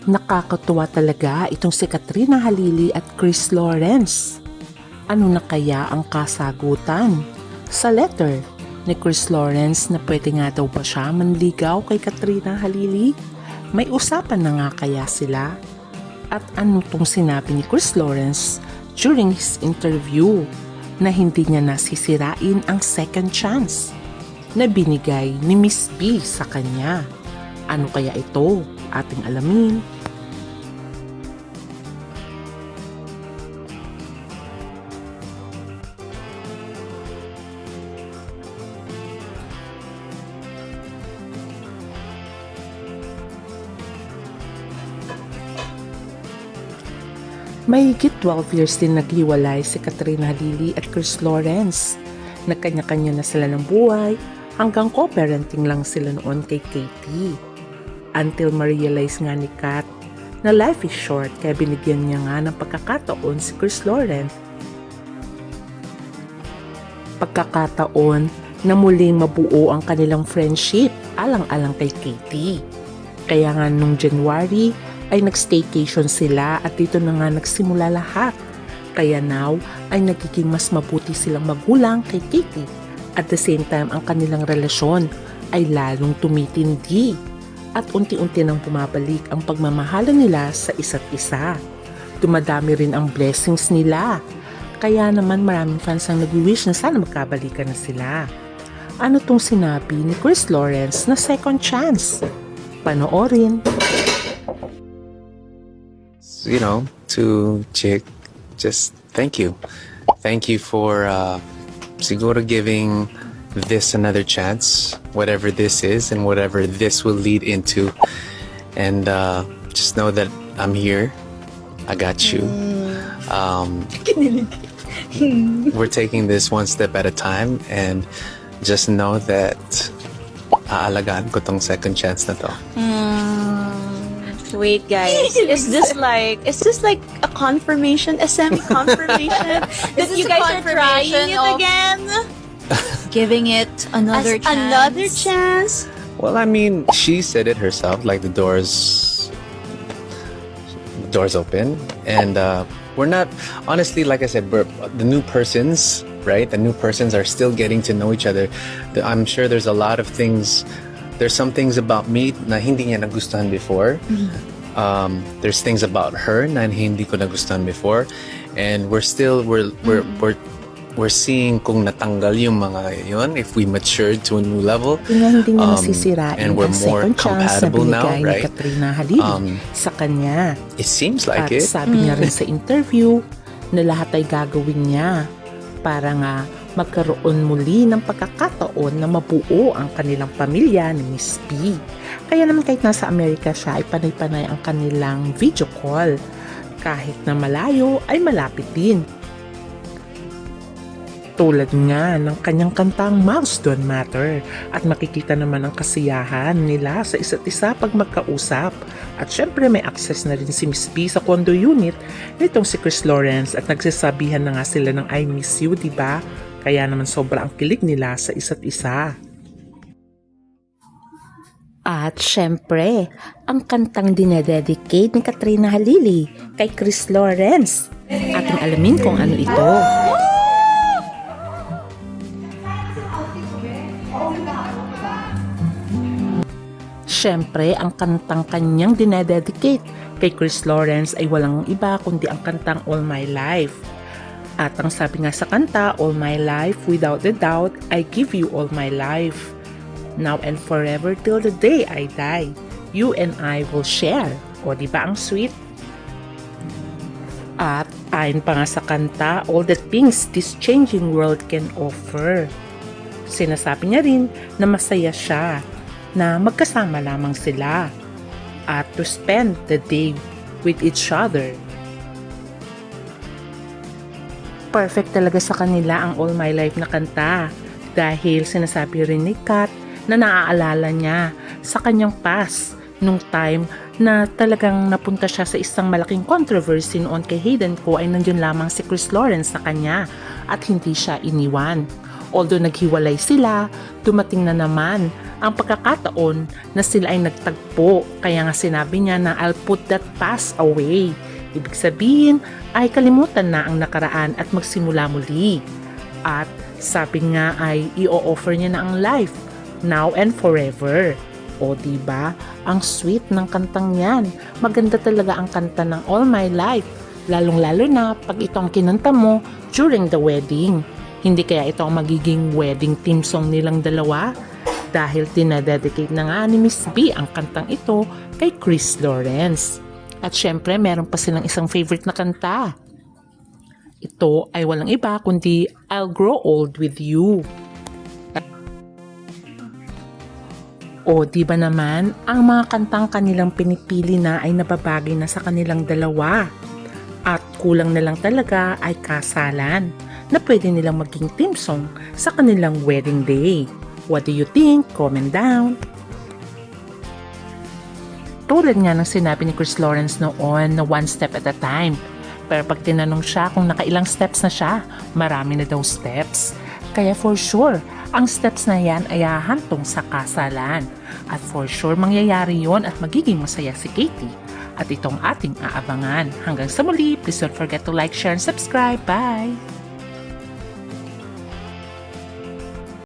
Nakakatuwa talaga itong si Katrina Halili at Chris Lawrence. Ano na kaya ang kasagutan? Sa letter ni Chris Lawrence na pwede nga daw ba siya manligaw kay Katrina Halili? May usapan na nga kaya sila? At ano tong sinabi ni Chris Lawrence during his interview na hindi niya nasisirain ang second chance na binigay ni Miss B sa kanya? Ano kaya ito? Ating alamin. Mahigit 12 years din naghiwalay si Katrina Halili at Chris Lawrence. Nagkanya-kanya na sila ng buhay hanggang co-parenting lang sila noon kay Katie. Until ma-realize nga ni Kat na life is short kaya binigyan niya nga ng pagkakataon si Chris Lawrence. Pagkakataon na muling mabuo ang kanilang friendship alang-alang kay Katie. Kaya nga nung January ay nag-staycation sila at dito na nga nagsimula lahat. Kaya now ay nagiging mas mabuti silang magulang kay Katie. At the same time ang kanilang relasyon ay lalong tumitindi. At unti-unti nang bumabalik ang pagmamahalan nila sa isa't isa. Dumadami rin ang blessings nila. Kaya naman maraming fans ang nag-wish na sana magkabalikan na sila. Ano tong sinabi ni Chris Lawrence na second chance? Panoorin. You know, to Chick, just thank you. Thank you for siguro giving this another chance, whatever this is and whatever this will lead into. And just know that I'm here. I got you. We're taking this one step at a time, and just know that aalagaan ko tong second chance na to. Wait, guys. Is this like a confirmation, a semi-confirmation that you guys are trying it again? Giving it another As chance. another chance? Well, I mean, she said it herself, like the doors open, and we're not, honestly, like I said, we're the new persons, right? The new persons are still getting to know each other. I'm sure there's a lot of things. There's some things about me na hindi niya nagustuhan before. There's things about her na hindi ko nagustuhan before, and we're seeing kung natanggal yung mga yon if we matured to a new level. Hindi niya nasisirain and we're ang more second chance na compatible now, binigay ni right? Katrina Halili sa kanya. It seems like At it. sabi niya rin sa interview na lahat ay gagawin niya para nga magkaroon muli ng pagkakataon na mabuo ang kanilang pamilya ni Miss B. Kaya naman kahit nasa Amerika siya ay panay-panay ang kanilang video call. Kahit na malayo ay malapit din. Tulad nga ng kanyang kantang Mouths Don't Matter at makikita naman ang kasiyahan nila sa isa't isa pag magkausap. At syempre may access na rin si Miss B sa condo unit nitong si Chris Lawrence at nagsasabihan na nga sila ng I miss you, diba? Kaya naman sobra ang kilig nila sa isa't isa. At syempre, ang kantang dinededicate ni Katrina Halili kay Chris Lawrence. Ating alamin kung ano ito. Siyempre, ang kantang kanyang dinededicate kay Chris Lawrence ay walang iba kundi ang kantang All My Life. At ang sabi nga sa kanta, All My Life, without a doubt, I give you all my life. Now and forever till the day I die, you and I will share. O diba ang sweet? At ayon pa nga sa kanta, all the things this changing world can offer. Sinasabi niya rin na masaya siya na magkasama lamang sila at to spend the day with each other. Perfect talaga sa kanila ang All My Life na kanta dahil sinasabi rin ni Kat na naaalala niya sa kanyang past nung time na talagang napunta siya sa isang malaking controversy noon kay Hayden Ko ay nandiyan lamang si Chris Lawrence sa kanya at hindi siya iniwan. Although naghiwalay sila, dumating na naman ang pagkakataon na sila ay nagtagpo. Kaya nga sinabi niya na I'll put that past away. Ibig sabihin ay kalimutan na ang nakaraan at magsimula muli. At sabi nga ay i-offer niya na ang life, now and forever. O diba, ang sweet ng kantang yan. Maganda talaga ang kanta ng All My Life. Lalong-lalo na pag ito ang kinanta mo during the wedding. Hindi kaya ito ang magiging wedding theme song nilang dalawa? Dahil tinadedicate na nga ni Miss B ang kantang ito kay Chris Lawrence. At syempre, meron pa silang isang favorite na kanta. Ito ay walang iba kundi I'll Grow Old With You. O di ba naman, ang mga kantang kanilang pinipili na ay nababagay na sa kanilang dalawa. At kulang na lang talaga ay kasalan na pwede nilang maging theme song sa kanilang wedding day. What do you think? Comment down. Tulad nga ng sinabi ni Chris Lawrence noon na one step at a time. Pero pag tinanong siya kung nakailang steps na siya, marami na daw steps. Kaya for sure, ang steps na yan ay hahantong sa kasalan. At for sure, mangyayari yon at magiging masaya si Katie. At itong ating aabangan. Hanggang sa muli, please don't forget to like, share, and subscribe. Bye!